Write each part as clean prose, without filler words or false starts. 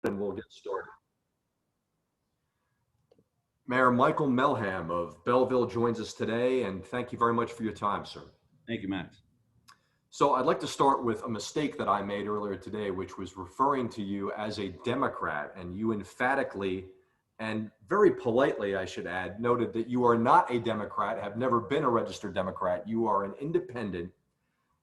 And we'll get started. Mayor Michael Melham of Belleville joins us today, and thank you very much for your time, sir. Thank you, Max. So I'd like to start with a mistake that I made earlier today, which was referring to you as a Democrat, and you emphatically and very politely, I should add, noted that you are not a Democrat, have never been a registered Democrat. You are an independent,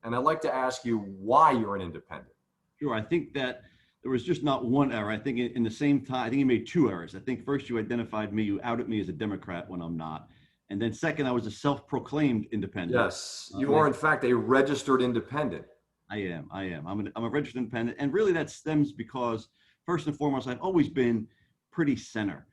and I'd like to ask you why you're an independent. Sure. I think that there was just not one error. I think in the same time, I think you made two errors. I think first you identified me, you outed me as a Democrat when I'm not. And then second, I was a self-proclaimed independent. Yes, you are in fact a registered independent. I am. I'm a registered independent. And really that stems because first and foremost, I've always been pretty center.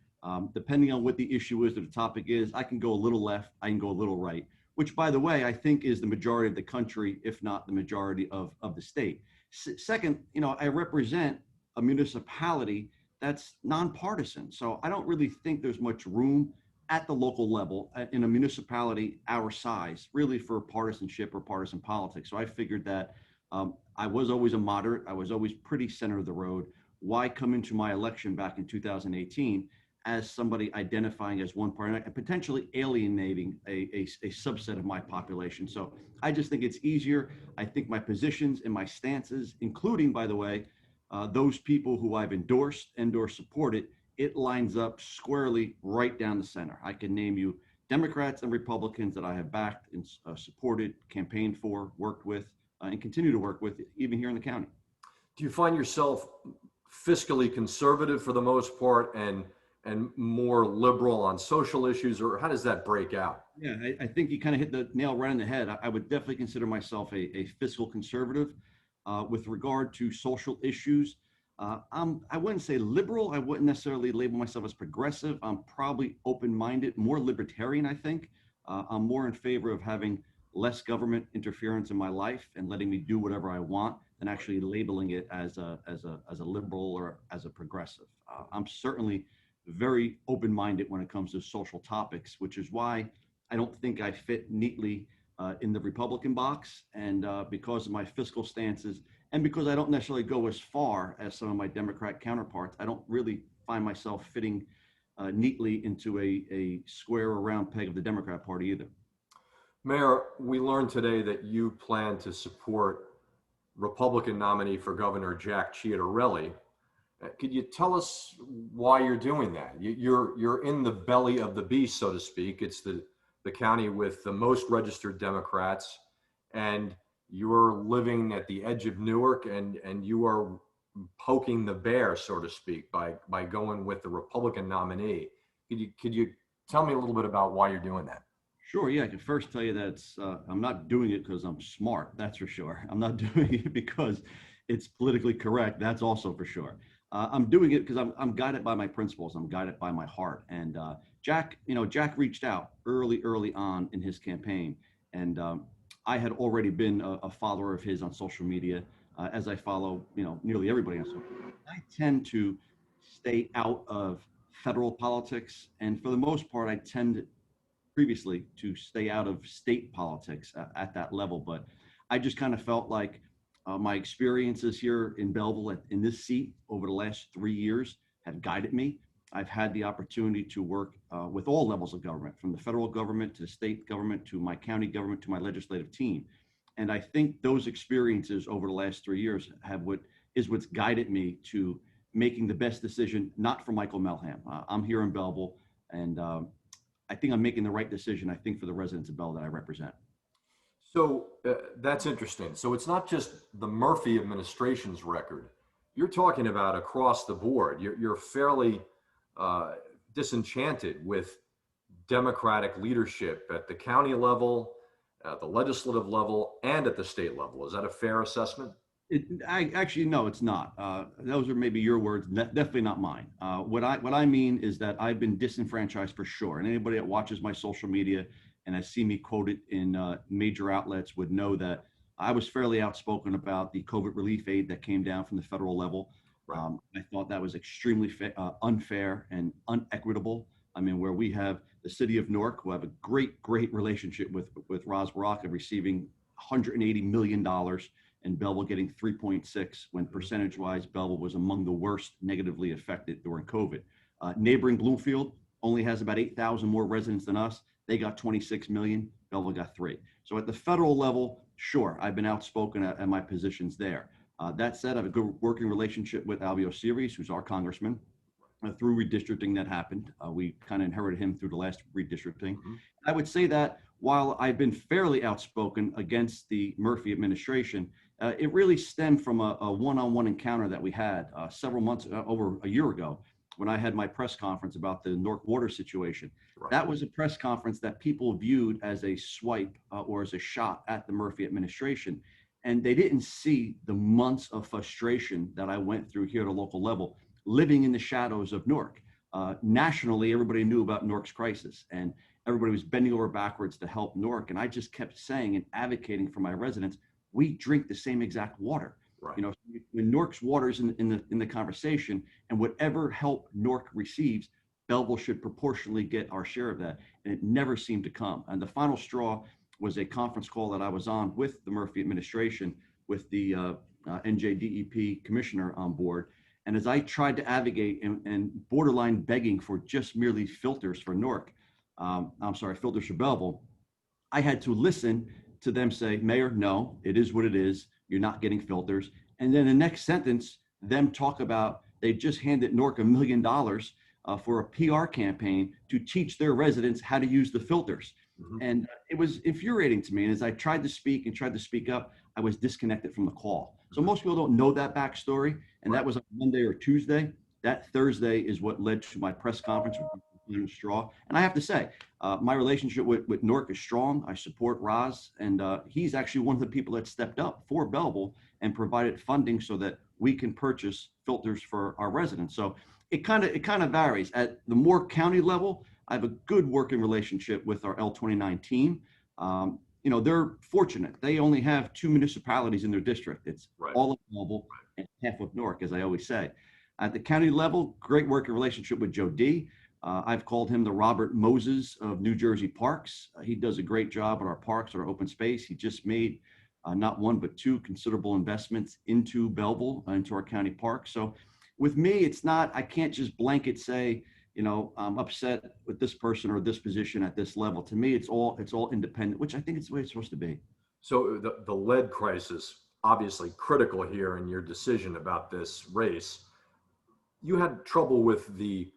Depending on what the issue is or the topic is, I can go a little left, I can go a little right, which by the way, I think is the majority of the country, if not the majority of the state. Second, I represent a municipality that's nonpartisan. So I don't really think there's much room at the local level in a municipality our size, really for partisanship or partisan politics. So I figured that I was always a moderate. I was always pretty center of the road. Why come into my election back in 2018 as somebody identifying as one party and potentially alienating a subset of my population? So I just think it's easier. I think my positions and my stances, including, by the way, those people who I've endorsed and or supported, it lines up squarely right down the center. I can name you Democrats and Republicans that I have backed and supported, campaigned for, worked with, and continue to work with, even here in the county. Do you find yourself fiscally conservative for the most part and more liberal on social issues, or how does that break out? Yeah, I think you kind of hit the nail right on the head. I would definitely consider myself a fiscal conservative with regard to social issues. I wouldn't say liberal. I wouldn't necessarily label myself as progressive. I'm probably open-minded, more libertarian, I think. I'm more in favor of having less government interference in my life and letting me do whatever I want than actually labeling it as a liberal or as a progressive. I'm certainly very open-minded when it comes to social topics, which is why I don't think I fit neatly in the Republican box. And because of my fiscal stances, and because I don't necessarily go as far as some of my Democrat counterparts, I don't really find myself fitting neatly into a square or round peg of the Democrat Party either. Mayor, we learned today that you plan to support Republican nominee for governor Jack Ciattarelli. Could you tell us why you're doing that? You're in the belly of the beast, so to speak. It's the county with the most registered Democrats, and you're living at the edge of Newark, and you are poking the bear, so to speak, by going with the Republican nominee. Could you tell me a little bit about why you're doing that? Sure. Yeah, I can first tell you that I'm not doing it because I'm smart. That's for sure. I'm not doing it because it's politically correct. That's also for sure. I'm doing it because I'm guided by my principles. I'm guided by my heart. And Jack reached out early on in his campaign, and I had already been a follower of his on social media, as I follow nearly everybody on social media. I tend to stay out of federal politics, and for the most part, I tend previously to stay out of state politics at that level. But I just kind of felt like my experiences here in Belleville in this seat over the last 3 years have guided me. I've had the opportunity to work with all levels of government, from the federal government to the state government to my county government to my legislative team. And I think those experiences over the last 3 years is what's guided me to making the best decision, not for Michael Melham. I'm here in Belleville, and I think I'm making the right decision, I think, for the residents of Belleville that I represent. So that's interesting. So it's not just the Murphy administration's record. You're talking about across the board. You're fairly disenchanted with Democratic leadership at the county level, at the legislative level, and at the state level. Is that a fair assessment? Actually, no, it's not. Those are maybe your words, definitely not mine. What I mean is that I've been disenfranchised for sure. And anybody that watches my social media and has seen me quoted in major outlets would know that I was fairly outspoken about the COVID relief aid that came down from the federal level. Right. I thought that was extremely unfair and unequitable. I mean, where we have the city of Newark, who have a great relationship with Ros Baraka, receiving $180 million and Belleville getting 3.6 when percentage-wise Belleville was among the worst negatively affected during COVID. Neighboring Bloomfield only has about 8,000 more residents than us. They got 26 million. Belleville got 3. So at the federal level, sure, I've been outspoken at my positions there. That said, I have a good working relationship with Alvio Series, who's our congressman. Through redistricting that happened. We kind of inherited him through the last redistricting. I would say that while I've been fairly outspoken against the Murphy administration, it really stemmed from a one-on-one encounter that we had several months, over a year ago, when I had my press conference about the Newark water situation. Right. That was a press conference that people viewed as a swipe or as a shot at the Murphy administration. And they didn't see the months of frustration that I went through here at a local level, living in the shadows of Newark. Nationally, everybody knew about Newark's crisis, and everybody was bending over backwards to help Newark. And I just kept saying and advocating for my residents, we drink the same exact water. Right. You know, when Newark's water is in the conversation, and whatever help Newark receives, Belleville should proportionally get our share of that. And it never seemed to come. And the final straw was a conference call that I was on with the Murphy administration, with the NJDEP commissioner on board. And as I tried to advocate and borderline begging for just merely filters for Newark, filters for Belleville, I had to listen to them say, Mayor, no, it is what it is. You're not getting filters. And then the next sentence, them talk about they just handed Newark $1 million for a PR campaign to teach their residents how to use the filters. And it was infuriating to me. And as I tried to speak and tried to speak up, I was disconnected from the call. So most people don't know that backstory. And that was on Monday or Tuesday. That Thursday is what led to my press conference with Straw. And I have to say, my relationship with Newark is strong. I support Roz, and he's actually one of the people that stepped up for Belleville and provided funding so that we can purchase filters for our residents. So it kind of varies. At the Moore County level, I have a good working relationship with our L29 team. You know, they're fortunate. They only have 2 municipalities in their district. It's all of Belleville and half of Newark, as I always say. At the county level, great working relationship with Joe D. I've called him the Robert Moses of New Jersey parks. He does a great job at our parks, our open space. He just made not 1, but 2 considerable investments into Belleville, into our county park. So with me, it's not, I can't just blanket say, you know, I'm upset with this person or this position at this level. To me, it's all independent, which I think it's the way it's supposed to be. So the lead crisis, obviously critical here in your decision about this race. You had trouble with the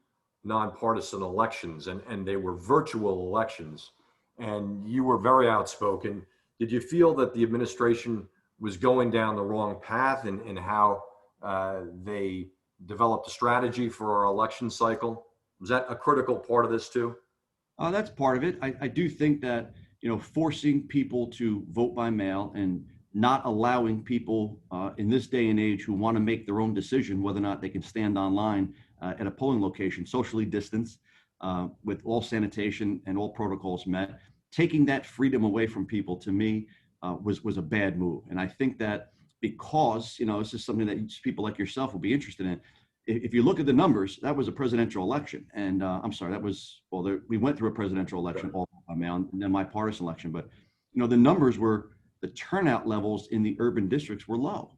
nonpartisan elections, and they were virtual elections, and you were very outspoken. Did you feel that the administration was going down the wrong path in how they developed a strategy for our election cycle? Was that a critical part of this too? That's part of it. I do think that, you know, forcing people to vote by mail and not allowing people in this day and age who want to make their own decision whether or not they can stand online at a polling location, socially distanced, with all sanitation and all protocols met, taking that freedom away from people, to me, was a bad move. And I think that because, you know, this is something that people like yourself will be interested in. If you look at the numbers, that was a presidential election. And we went through a presidential election all by mail, and then my partisan election. But, you know, the numbers were, the turnout levels in the urban districts were low.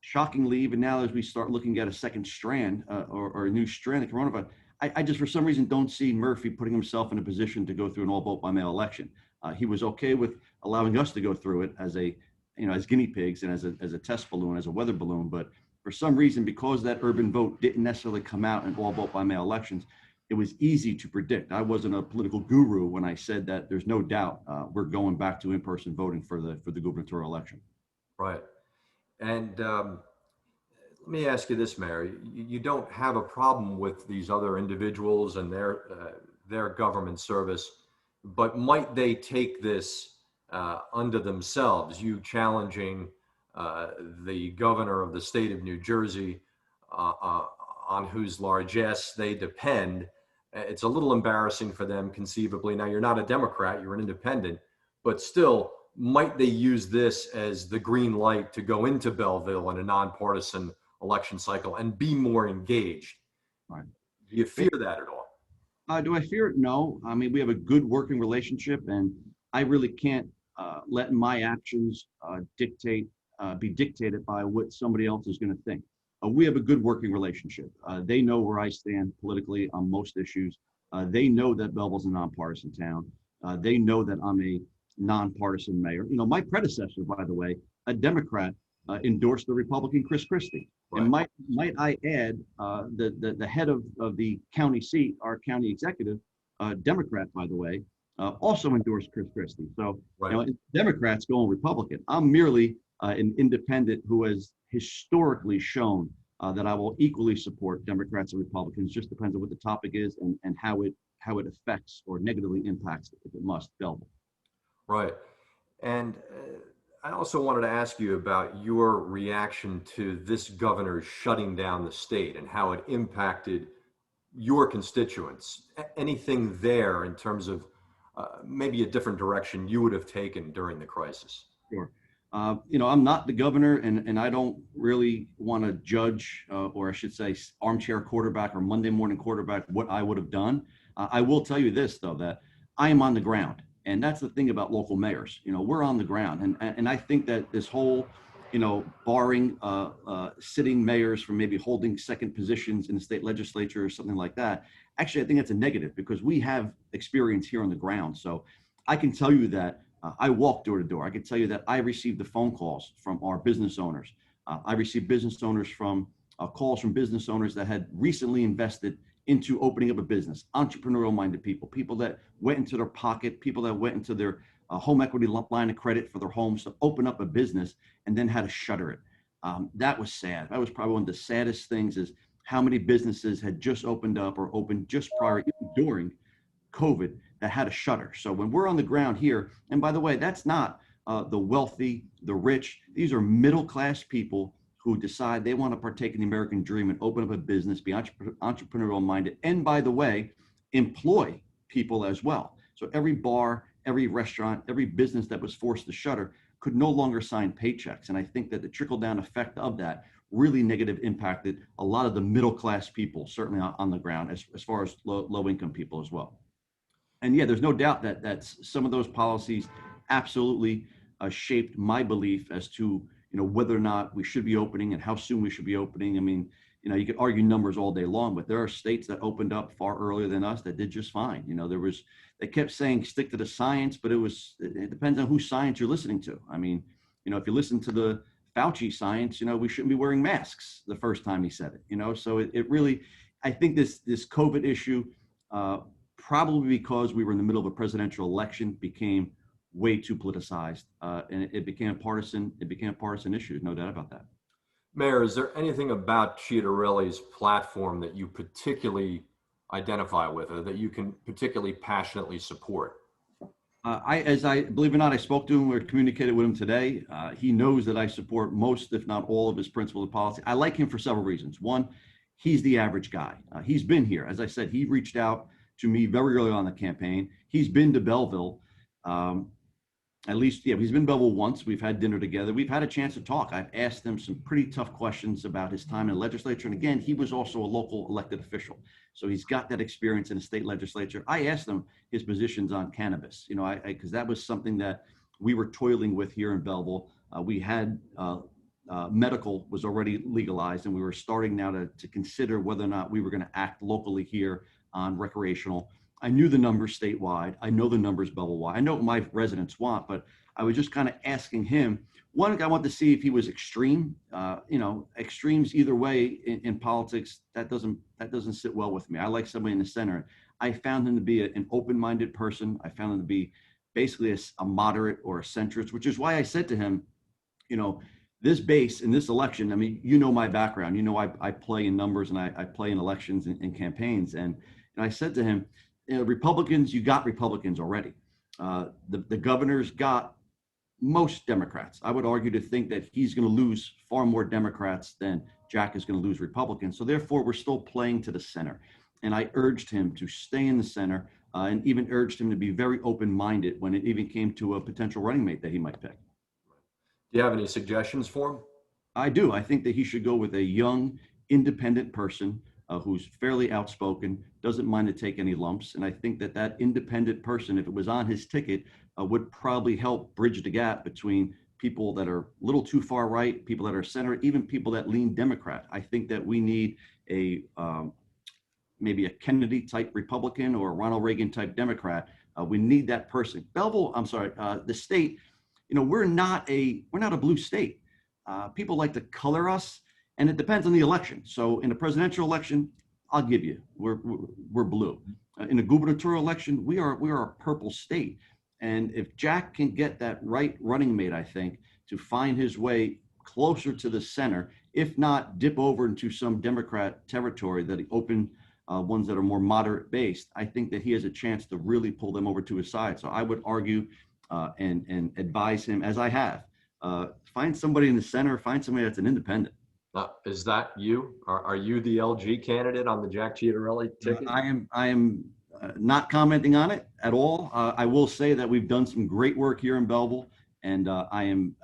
Shockingly, even now, as we start looking at a second strand or a new strand of coronavirus, I just, for some reason, don't see Murphy putting himself in a position to go through an all vote by mail election. He was okay with allowing us to go through it as as guinea pigs and as a test balloon, as a weather balloon. But for some reason, because that urban vote didn't necessarily come out in all vote by mail elections, it was easy to predict. I wasn't a political guru when I said that there's no doubt we're going back to in-person voting for the gubernatorial election. Right. And let me ask you this, Mayor. You don't have a problem with these other individuals and their government service, but might they take this unto themselves? You challenging the governor of the state of New Jersey, on whose largesse they depend. It's a little embarrassing for them, conceivably. Now, you're not a Democrat, you're an independent, but still, might they use this as the green light to go into Belleville in a nonpartisan election cycle and be more engaged? Right. Do you fear that at all? Do I fear it? No. I mean, we have a good working relationship, and I really can't let my actions dictate be dictated by what somebody else is going to think. We have a good working relationship. They know where I stand politically on most issues. They know that Belleville's a nonpartisan town. They know that I'm a nonpartisan mayor. You know, my predecessor, by the way, a Democrat, endorsed the Republican Chris Christie. And Right. might I add, the head of the county seat, our county executive, Democrat, by the way, also endorsed Chris Christie. So, Right. Democrats going Republican. I'm merely an independent who has historically shown that I will equally support Democrats and Republicans. Just depends on what the topic is and how it affects or negatively impacts, if it must, Belleville. Right. And I also wanted to ask you about your reaction to this governor shutting down the state and how it impacted your constituents. Anything there in terms of maybe a different direction you would have taken during the crisis? Sure. I'm not the governor, and I don't really want to judge, or I should say, armchair quarterback or Monday morning quarterback what I would have done. I will tell you this, though, that I am on the ground, and that's the thing about local mayors. We're on the ground, and I think that this whole, barring sitting mayors from maybe holding second positions in the state legislature or something like that. Actually, I think that's a negative because we have experience here on the ground. So I can tell you that. I walk door to door. I can tell you that I received the phone calls from our business owners. I received business owners from calls from business owners that had recently invested into opening up a business, entrepreneurial minded people, people that went into their pocket, people that went into their home equity line of credit for their homes to open up a business and then had to shutter it. That was sad. That was probably one of the saddest things is how many businesses had just opened up or opened just prior, even during COVID, that had a shutter. So when we're on the ground here, and by the way, that's not the wealthy, the rich. These are middle class people who decide they want to partake in the American dream and open up a business, be entrepreneurial minded, and by the way, employ people as well. So every bar, every restaurant, every business that was forced to shutter could no longer sign paychecks. And I think that the trickle down effect of that really negative impacted a lot of the middle class people, certainly on the ground, as far as low income people as well. And yeah, there's no doubt that some of those policies absolutely shaped my belief as to whether or not we should be opening and how soon we should be opening. I mean, you could argue numbers all day long, but there are states that opened up far earlier than us that did just fine. They kept saying stick to the science, but it depends on whose science you're listening to. I mean, if you listen to the Fauci science, we shouldn't be wearing masks the first time he said it. So it really, I think this COVID issue. Probably because we were in the middle of a presidential election, became way too politicized, and it became a partisan issue. No doubt about that. Mayor, is there anything about Chiatarelli's platform that you particularly identify with or that you can particularly passionately support? As I believe it or not, I spoke to him or communicated with him today. He knows that I support most, if not all, of his principles of policy. I like him for several reasons. One, he's the average guy. He's been here. As I said, he reached out to me very early on in the campaign. He's been to Belleville. At least, yeah, he's been to Belleville once. We've had dinner together. We've had a chance to talk. I've asked him some pretty tough questions about his time in the legislature. And again, he was also a local elected official. So he's got that experience in the state legislature. I asked him his positions on cannabis, because that was something that we were toiling with here in Belleville. We had medical was already legalized, and we were starting now to consider whether or not we were going to act locally here on recreational. I knew the numbers statewide. I know the numbers Belleville-wide. I know what my residents want, but I was just kind of asking him. One, I wanted to see if he was extreme. Extremes either way in politics, that doesn't sit well with me. I like somebody in the center. I found him to be an open-minded person. I found him to be basically a moderate or a centrist, which is why I said to him, this base in this election, I mean, my background, I play in numbers and I play in elections and campaigns. And I said to him, Republicans, you got Republicans already. The governor's got most Democrats. I would argue to think that he's going to lose far more Democrats than Jack is going to lose Republicans. So therefore, we're still playing to the center. And I urged him to stay in the center and even urged him to be very open-minded when it even came to a potential running mate that he might pick. Do you have any suggestions for him? I do. I think that he should go with a young, independent person who's fairly outspoken, doesn't mind to take any lumps. And I think that independent person, if it was on his ticket, would probably help bridge the gap between people that are a little too far right, people that are center, even people that lean Democrat. I think that we need a maybe a Kennedy type Republican or a Ronald Reagan type Democrat. We need that person. Belleville, I'm sorry, the state, we're not a blue state. People like to color us, and it depends on the election. So in a presidential election, I'll give you, we're blue. In a gubernatorial election, we are a purple state. And if Jack can get that right running mate, I think, to find his way closer to the center, if not dip over into some Democrat territory that he opened ones that are more moderate based, I think that he has a chance to really pull them over to his side. So I would argue and advise him, as I have, find somebody in the center, find somebody that's an independent. Is that you? Are you the LG candidate on the Jack Chiatarelli ticket? I am not commenting on it at all. I will say that we've done some great work here in Belleville, and I am,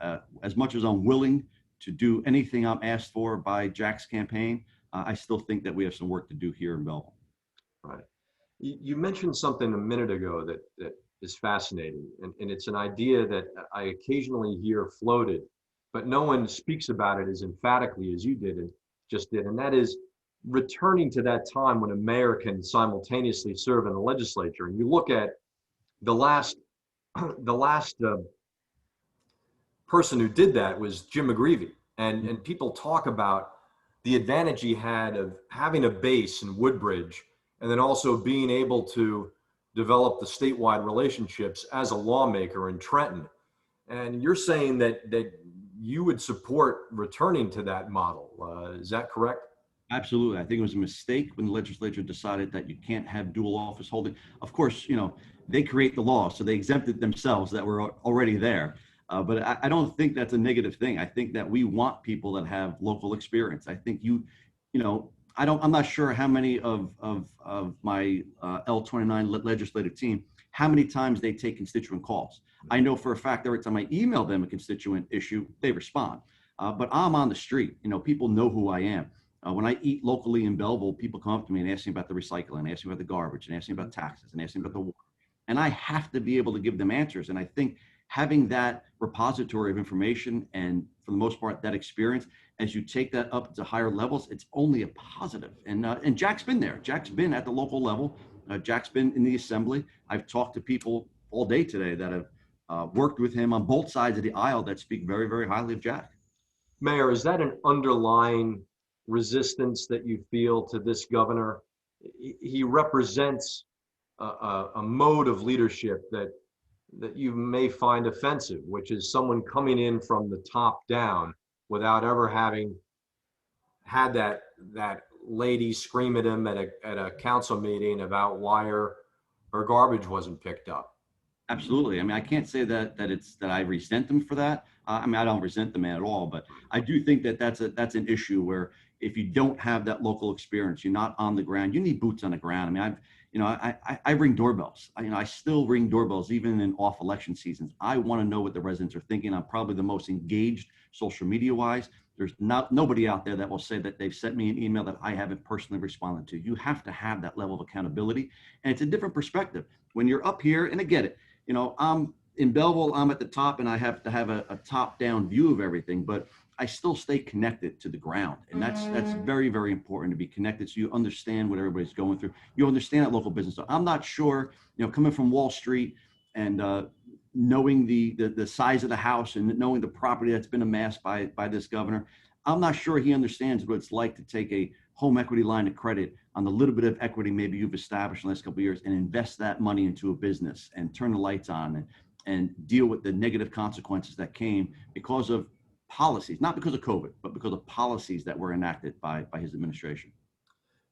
as much as I'm willing to do anything I'm asked for by Jack's campaign, I still think that we have some work to do here in Belleville. Right. You mentioned something a minute ago that is fascinating, and it's an idea that I occasionally hear floated, but no one speaks about it as emphatically as you did and just did, and that is returning to that time when a mayor can simultaneously serve in the legislature. And you look at the last the last person who did that was Jim McGreevey, and people talk about the advantage he had of having a base in Woodbridge and then also being able to develop the statewide relationships as a lawmaker in Trenton. And you're saying that you would support returning to that model. Is that correct? Absolutely. I think it was a mistake when the legislature decided that you can't have dual office holding. Of course, they create the law, so they exempted themselves that were already there. But I don't think that's a negative thing. I think that we want people that have local experience. I think I'm not sure how many of my L29 legislative team, how many times they take constituent calls. I know for a fact every time I email them a constituent issue, they respond. But I'm on the street. People know who I am. When I eat locally in Belleville, people come up to me and ask me about the recycling, ask me about the garbage, and ask me about taxes, and ask me about the water. And I have to be able to give them answers. And I think having that repository of information and, for the most part, that experience, as you take that up to higher levels, it's only a positive. And Jack's been there. Jack's been at the local level. Jack's been in the assembly. I've talked to people all day today that have worked with him on both sides of the aisle that speak very, very highly of Jack. Mayor, is that an underlying resistance that you feel to this governor? He represents a mode of leadership that you may find offensive, which is someone coming in from the top down without ever having had that lady scream at him at a council meeting about why her garbage wasn't picked up. Absolutely. I mean, I can't say that I resent them for that. I don't resent the man at all, but I do think that that's an issue where if you don't have that local experience, you're not on the ground. You need boots on the ground. I mean, I ring doorbells. I still ring doorbells even in off election seasons. I want to know what the residents are thinking. I'm probably the most engaged social media wise. There's nobody out there that will say that they've sent me an email that I haven't personally responded to. You have to have that level of accountability, and it's a different perspective when you're up here. And I get it. I'm in Belleville, I'm at the top, and I have to have a top-down view of everything, but I still stay connected to the ground. And that's very, very important to be connected so you understand what everybody's going through. You understand that local business. So I'm not sure, coming from Wall Street and knowing the size of the house and knowing the property that's been amassed by this governor, I'm not sure he understands what it's like to take a home equity line of credit on the little bit of equity maybe you've established in the last couple of years and invest that money into a business and turn the lights on and deal with the negative consequences that came because of policies, not because of COVID, but because of policies that were enacted by his administration.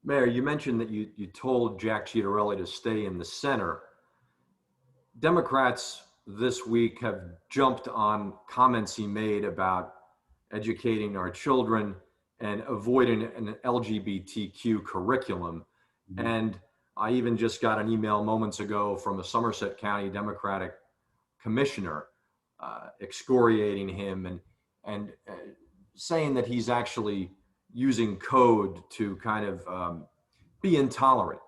Mayor, you mentioned that you told Jack Chiatarelli to stay in the center. Democrats this week have jumped on comments he made about educating our children and avoiding an LGBTQ curriculum. Mm-hmm. And I even just got an email moments ago from a Somerset County Democratic commissioner excoriating him and saying that he's actually using code to kind of be intolerant.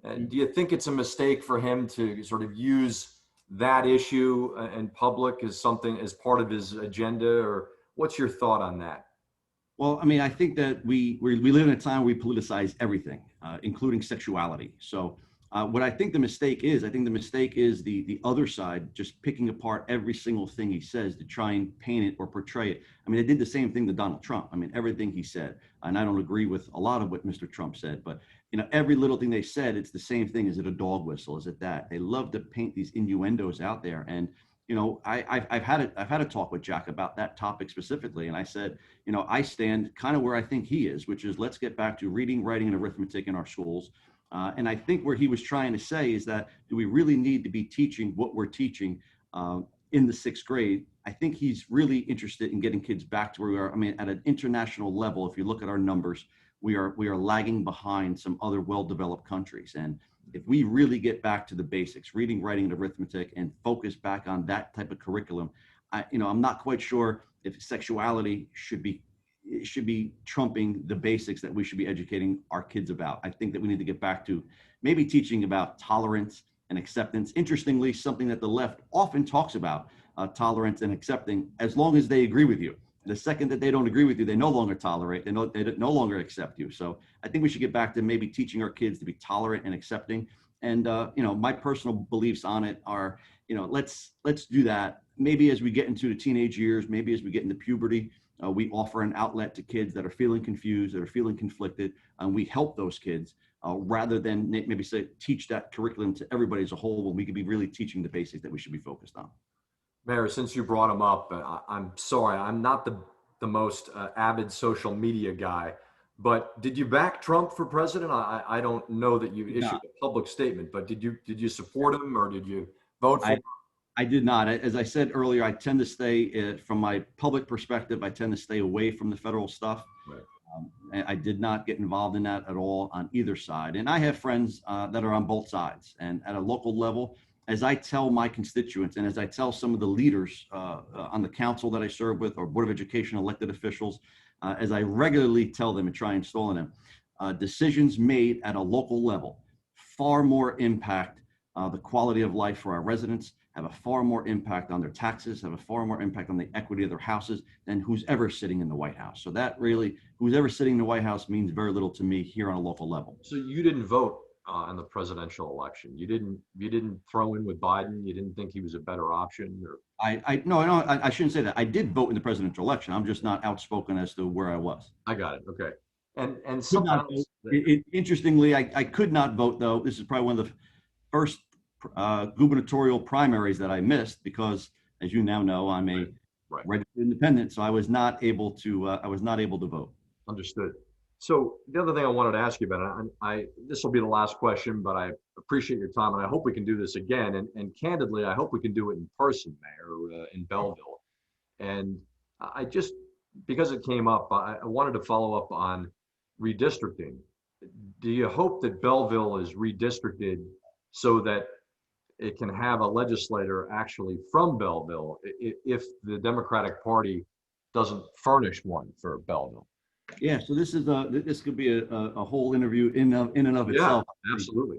And do you think it's a mistake for him to sort of use that issue in public as something as part of his agenda, or what's your thought on that? Well, I mean, I think that we live in a time where we politicize everything, including sexuality. So, what I think the mistake is, I think the mistake is the other side just picking apart every single thing he says to try and paint it or portray it. I mean, they did the same thing to Donald Trump. I mean, everything he said, and I don't agree with a lot of what Mr. Trump said, but every little thing they said, it's the same thing. Is it a dog whistle? Is it that? They love to paint these innuendos out there, and I've had a talk with Jack about that topic specifically, and I said, I stand kind of where I think he is, which is let's get back to reading, writing, and arithmetic in our schools. And I think where he was trying to say is that do we really need to be teaching what we're teaching in the sixth grade? I think he's really interested in getting kids back to where we are. I mean, at an international level, if you look at our numbers, we are lagging behind some other well-developed countries. And if we really get back to the basics, reading, writing, and arithmetic, and focus back on that type of curriculum, I'm not quite sure if sexuality should be trumping the basics that we should be educating our kids about. I think that we need to get back to maybe teaching about tolerance and acceptance. Interestingly, something that the left often talks about, tolerance and accepting, as long as they agree with you. The second that they don't agree with you, they no longer tolerate, they no longer accept you. So I think we should get back to maybe teaching our kids to be tolerant and accepting. And my personal beliefs on it are, let's do that. Maybe as we get into the teenage years, maybe as we get into puberty, we offer an outlet to kids that are feeling confused, that are feeling conflicted, and we help those kids rather than maybe say teach that curriculum to everybody as a whole, when we could be really teaching the basics that we should be focused on. Mayor, since you brought him up, I'm sorry, I'm not the most avid social media guy, but did you back Trump for president? I don't know that you issued a public statement, but did you support him, or did you vote for him? I did not. As I said earlier, I tend to stay, from my public perspective, I tend to stay away from the federal stuff. Right. And I did not get involved in that at all on either side. And I have friends that are on both sides. And at a local level, as I tell my constituents and as I tell some of the leaders on the council that I serve with, or Board of Education elected officials, as I regularly tell them and try installing them, decisions made at a local level far more impact the quality of life for our residents, have a far more impact on their taxes, have a far more impact on the equity of their houses than who's ever sitting in the White House. So that really, who's ever sitting in the White House means very little to me here on a local level. So you didn't vote in the presidential election. You didn't throw in with Biden. You didn't think he was a better option, or No, I shouldn't say that. I did vote in the presidential election. I'm just not outspoken as to where I was. I got it. Okay. And Could not sometimes vote. Interestingly, I could not vote, though. This is probably one of the first gubernatorial primaries that I missed because, as you now know, I'm a registered independent, so I was not able to vote. Understood. So the other thing I wanted to ask you about, and this will be the last question, but I appreciate your time, and I hope we can do this again. And candidly, I hope we can do it in person, Mayor, in Belleville. And I just, because it came up, I wanted to follow up on redistricting. Do you hope that Belleville is redistricted so that it can have a legislator actually from Belleville if the Democratic Party doesn't furnish one for Belleville? Yeah, so this could be a whole interview in and of itself. Yeah, absolutely.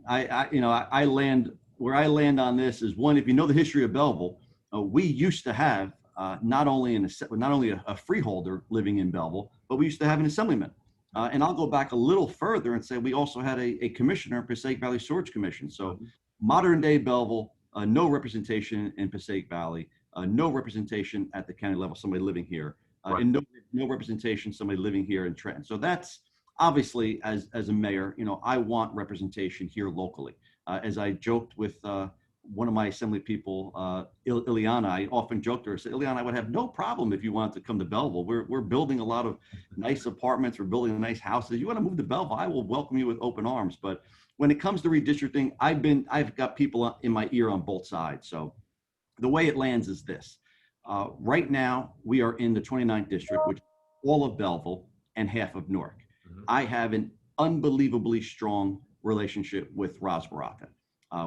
I land where I land on this is, one, if you know the history of Belleville, we used to have not only a freeholder living in Belleville, but we used to have an assemblyman. And I'll go back a little further and say we also had a commissioner, Passaic Valley Storage Commission. So modern day Belleville, no representation in Passaic Valley, no representation at the county level, somebody living here, and no representation, somebody living here in Trenton. So that's obviously, as a mayor, I want representation here locally. As I joked with one of my assembly people, Ileana, I often joked to her, said, Ileana, I would have no problem if you wanted to come to Belleville. We're building a lot of nice apartments. We're building nice houses. You want to move to Belleville, I will welcome you with open arms. But when it comes to redistricting, I've got people in my ear on both sides. So the way it lands is this. Right now, we are in the 29th district, which is all of Belleville and half of Newark. Mm-hmm. I have an unbelievably strong relationship with Ras Baraka.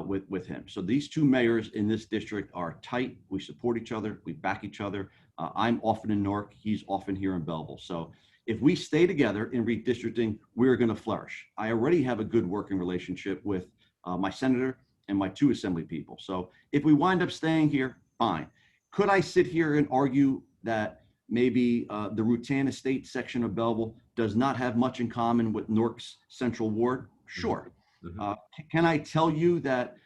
With him. So these two mayors in this district are tight. We support each other. We back each other. I'm often in Newark. He's often here in Belleville. So if we stay together in redistricting, we're going to flourish. I already have a good working relationship with my senator. and my 2 assembly people. So if we wind up staying here, fine. Could I sit here and argue that maybe the Rutan Estate section of Belleville does not have much in common with Newark's Central Ward? Sure. Can I tell you that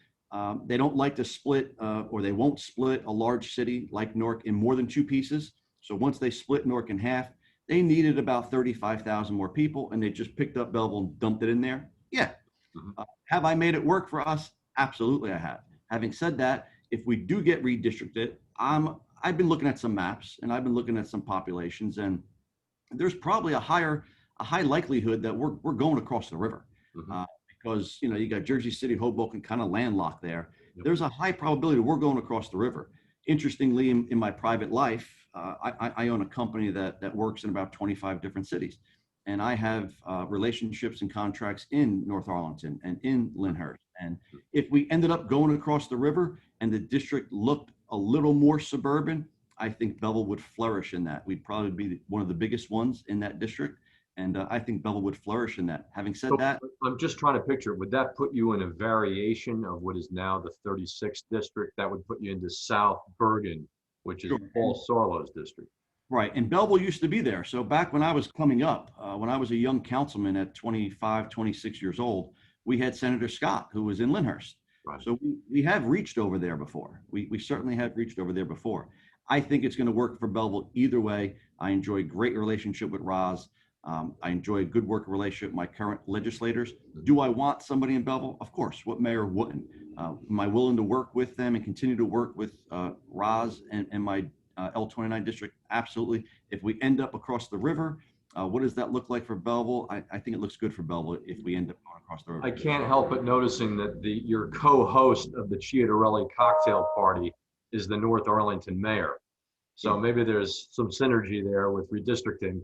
they don't like to split or they won't split a large city like Newark in more than 2 pieces? So once they split Newark in half, they needed about 35,000 more people, and they just picked up Belleville and dumped it in there. Yeah. Have I made it work for us? Absolutely, I have. Having said that, if we do get redistricted, I've been looking at some maps and I've been looking at some populations, and there's probably a high likelihood that we're going across the river because you got Jersey City, Hoboken, kind of landlocked there. There's a high probability we're going across the river. Interestingly, in my private life, I own a company that works in about 25 different cities. And I have relationships and contracts in North Arlington and in Lyndhurst. And if we ended up going across the river and the district looked a little more suburban, I think Belleville would flourish in that. We'd probably be one of the biggest ones in that district. And I think Belleville would flourish in that. Having said that, I'm just trying to picture, would that put you in a variation of what is now the 36th district? That would put you into South Bergen, which is Paul Sarlo's district. Right. And Belleville used to be there. So back when I was coming up, when I was a young councilman at 25, 26 years old, we had Senator Scott, who was in Lyndhurst. Right. So we have reached over there before. We certainly have reached over there before. I think it's going to work for Belleville either way. I enjoy a great relationship with Roz. I enjoy a good working relationship with my current legislators. Do I want somebody in Belleville? Of course. What mayor wouldn't? Am I willing to work with them and continue to work with Roz and my L29 district? Absolutely. If we end up across the river, what does that look like for Belleville? I think it looks good for Belleville if we end up going across the river. I can't help but noticing that your co-host of the Chiatarelli cocktail party is the North Arlington mayor. So maybe there's some synergy there with redistricting.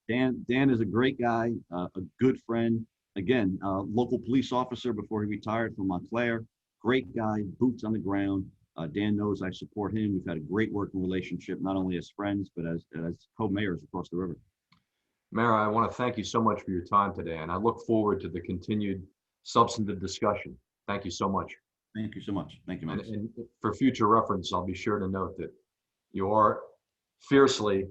Dan is a great guy, a good friend. Again, local police officer before he retired from Montclair. Great guy, boots on the ground. Dan knows I support him. We've had a great working relationship, not only as friends, but as co-mayors across the river. Mayor, I want to thank you so much for your time today, and I look forward to the continued substantive discussion. Thank you so much. Thank you so much. Thank you, Max. And for future reference, I'll be sure to note that you are fiercely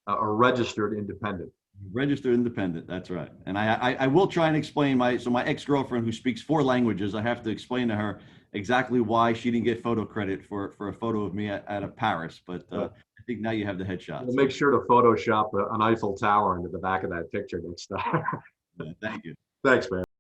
a registered independent. Registered independent, that's right. And I will try and explain my ex-girlfriend who speaks 4 languages, I have to explain to her exactly why she didn't get photo credit for a photo of me out of Paris. But I think now you have the headshot. We'll make sure to Photoshop an Eiffel Tower into the back of that picture next time. Thank you. Thanks, man.